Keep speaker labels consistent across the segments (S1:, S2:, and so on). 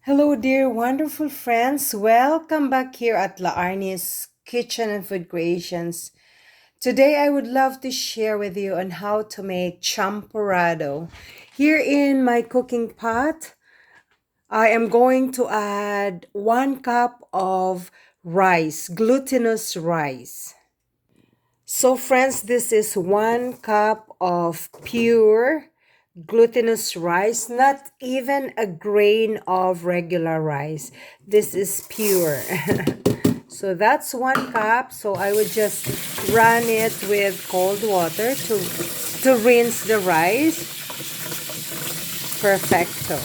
S1: Hello, dear wonderful friends. Welcome back here at La Arnie's Kitchen and Food Creations. Today, I would love to share with you on how to make champorado. Here in my cooking pot, I am going to add 1 cup of rice, glutinous rice. So, friends, this is 1 cup of pure glutinous rice, not even a grain of regular rice. This is pure. So that's 1 cup. So I would just run it with cold water to rinse the rice. Perfecto.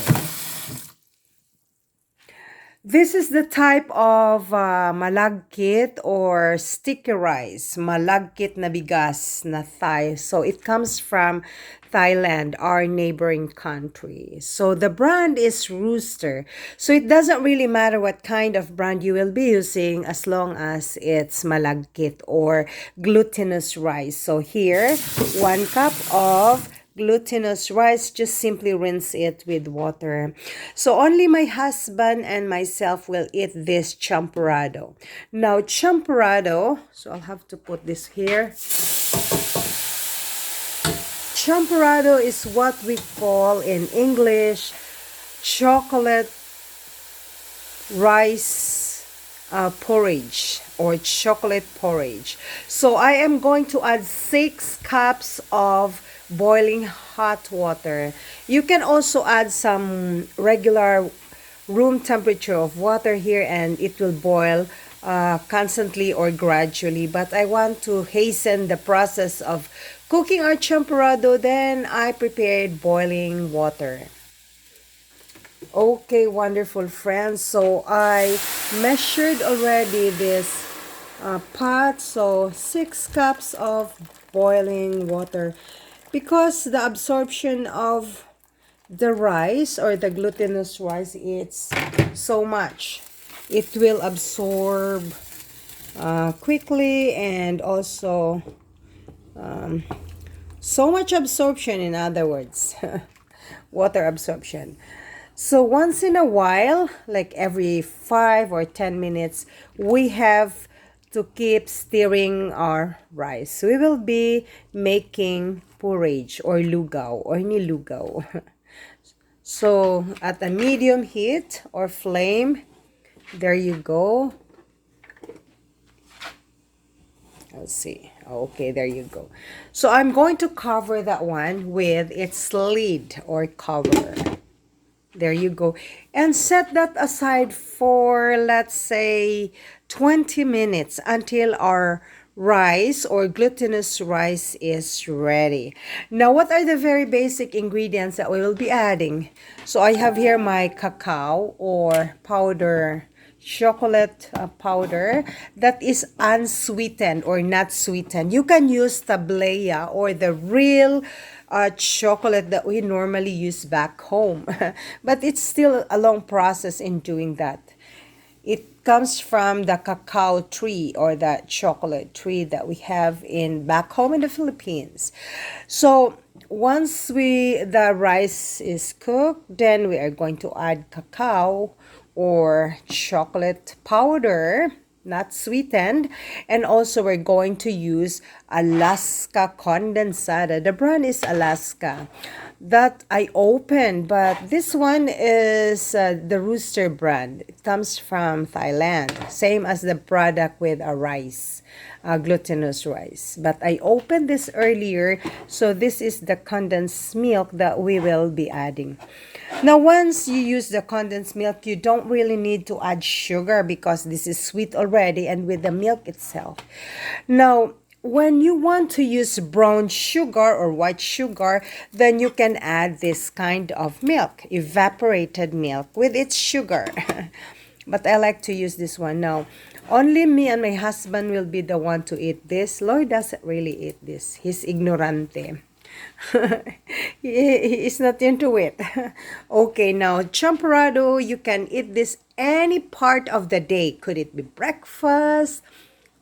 S1: This is the type of malagkit or sticky rice. Malagkit na bigas na Thai. So it comes from Thailand, our neighboring country. So the brand is Rooster. So it doesn't really matter what kind of brand you will be using as long as it's malagkit or glutinous rice. So here, 1 cup of glutinous rice, just simply rinse it with water. So only my husband and myself will eat this champorado. Now champorado, so I'll have to put this here. Champorado is what we call in English chocolate rice porridge or chocolate porridge. So I am going to add 6 cups of boiling hot water. You can also add some regular room temperature of water here and it will boil constantly or gradually. But I want to hasten the process of cooking our champorado, then I prepared boiling water. Okay, wonderful friends. So I measured already this pot. So 6 cups of boiling water. Because the absorption of the rice or the glutinous rice is so much. It will absorb quickly and also so much absorption, in other words. Water absorption. So once in a while, like every 5 or 10 minutes, we have to keep stirring our rice. We will be making porridge or lugaw or nilugaw. So at a medium heat or flame, there you go. Let's see. Okay, there you go. So I'm going to cover that one with its lid or cover. There you go. And set that aside for, let's say, 20 minutes until our rice or glutinous rice is ready. Now, what are the very basic ingredients that we will be adding? So I have here my cacao or powder chocolate powder that is unsweetened or not sweetened. You can use tablea or the real chocolate that we normally use back home. But it's still a long process in doing that. It comes from the cacao tree or the chocolate tree that we have in back home in the Philippines. So once the rice is cooked, then we are going to add cacao or chocolate powder, not sweetened. And also we're going to use Alaska condensada. The brand is Alaska. That I opened, but this one is the Rooster brand. It comes from Thailand, same as the product with a rice, glutinous rice. But I opened this earlier, so this is the condensed milk that we will be adding. Now, once you use the condensed milk, you don't really need to add sugar because this is sweet already and with the milk itself. Now, when you want to use brown sugar or white sugar, then you can add this kind of milk, evaporated milk with its sugar. But I like to use this one now. Only me and my husband will be the one to eat this. Lloyd doesn't really eat this. He's ignorante. He is not into it. Okay, now champorado, you can eat this any part of the day. Could it be breakfast,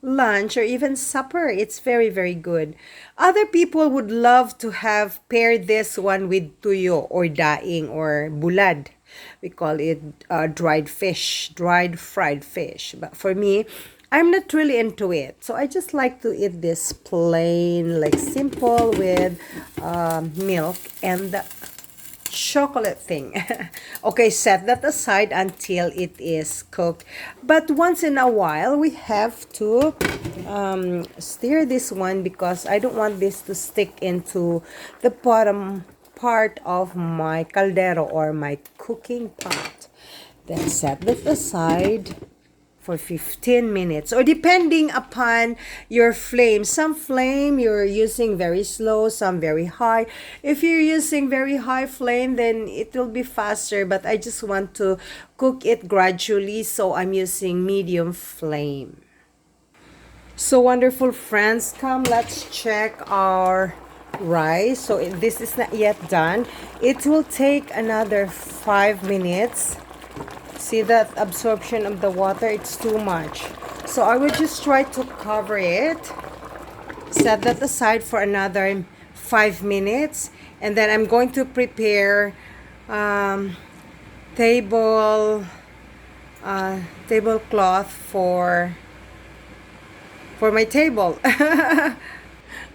S1: lunch, or even supper? It's very, very good. Other people would love to have paired this one with tuyo or daing or bulad. We call it dried fish, dried fried fish. But for me, I'm not really into it. So I just like to eat this plain, like simple with milk and the chocolate thing. Okay, set that aside until it is cooked. But once in a while, we have to stir this one because I don't want this to stick into the bottom part of my caldero or my cooking pot. Then set that aside for 15 minutes, or depending upon your flame. Some flame you're using very slow, some very high. If you're using very high flame, then it will be faster, but I just want to cook it gradually, so I'm using medium flame. So wonderful friends, come let's check our rice. So this is not yet done. It will take another 5 minutes. See that absorption of the water, it's too much. So I will just try to cover it. Set that aside for another 5 minutes. And then I'm going to prepare tablecloth for my table.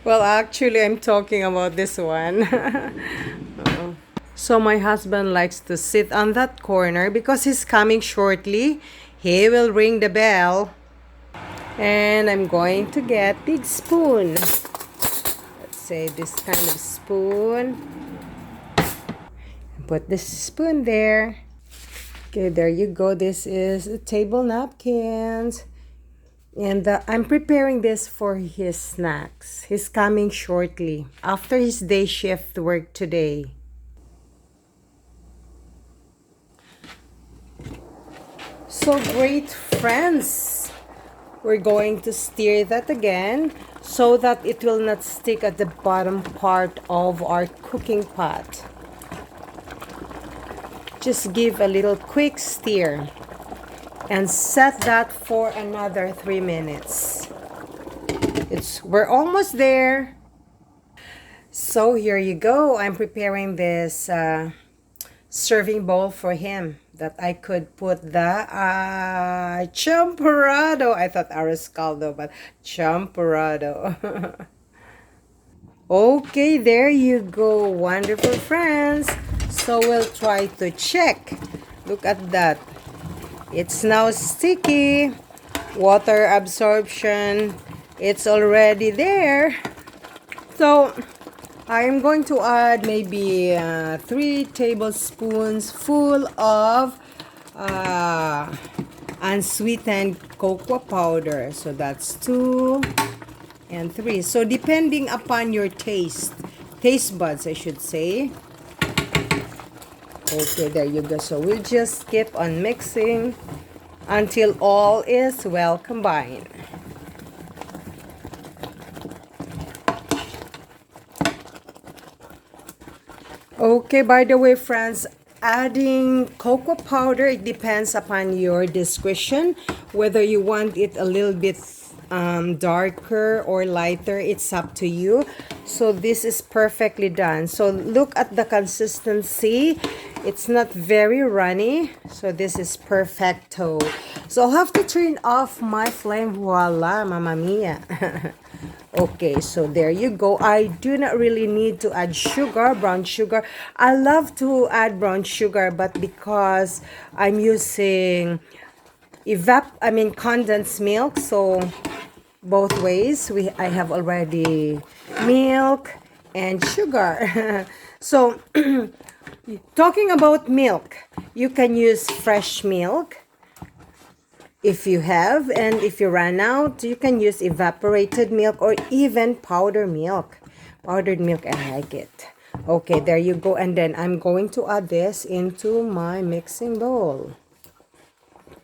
S1: Well, actually, I'm talking about this one. So my husband likes to sit on that corner because he's coming shortly. He will ring the bell. And I'm going to get big spoon. Let's say this kind of spoon. Put this spoon there. Okay, there you go. This is the table napkins. And I'm preparing this for his snacks. He's coming shortly after his day shift work today. So great friends, we're going to stir that again so that it will not stick at the bottom part of our cooking pot. Just give a little quick stir and set that for another 3 minutes. We're almost there. So here you go. I'm preparing this serving bowl for him that I could put the champorado. I thought arroz caldo, but champorado. Okay, there you go, wonderful friends. So we'll try to check. Look at that. It's now sticky. Water absorption, it's already there. So I'm going to add maybe 3 tablespoons full of unsweetened cocoa powder. So that's 2 and 3. So depending upon your taste buds, I should say. Okay, there you go. So we'll just keep on mixing until all is well combined. Okay, by the way, friends, adding cocoa powder, it depends upon your discretion. Whether you want it a little bit darker or lighter, it's up to you. So this is perfectly done. So look at the consistency. It's not very runny. So this is perfecto. So I'll have to turn off my flame. Voila, mamma mia. Okay, so there you go. I do not really need to add sugar, brown sugar. I love to add brown sugar, but because I'm using condensed milk, so both ways I have already milk and sugar. So talking about milk, you can use fresh milk if you have, and if you run out, you can use evaporated milk or even powdered milk. Powdered milk, I like it. Okay, there you go. And then I'm going to add this into my mixing bowl,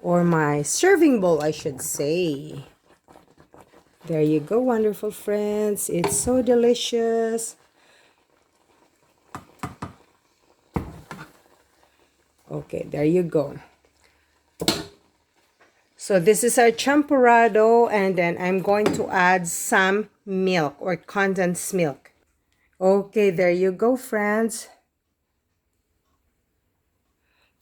S1: or my serving bowl, I should say. There you go, wonderful friends. It's so delicious. Okay, there you go. So this is our champorado, and then I'm going to add some milk or condensed milk. Okay, there you go, friends.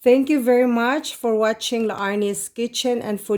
S1: Thank you very much for watching La Arnie's Kitchen and Food.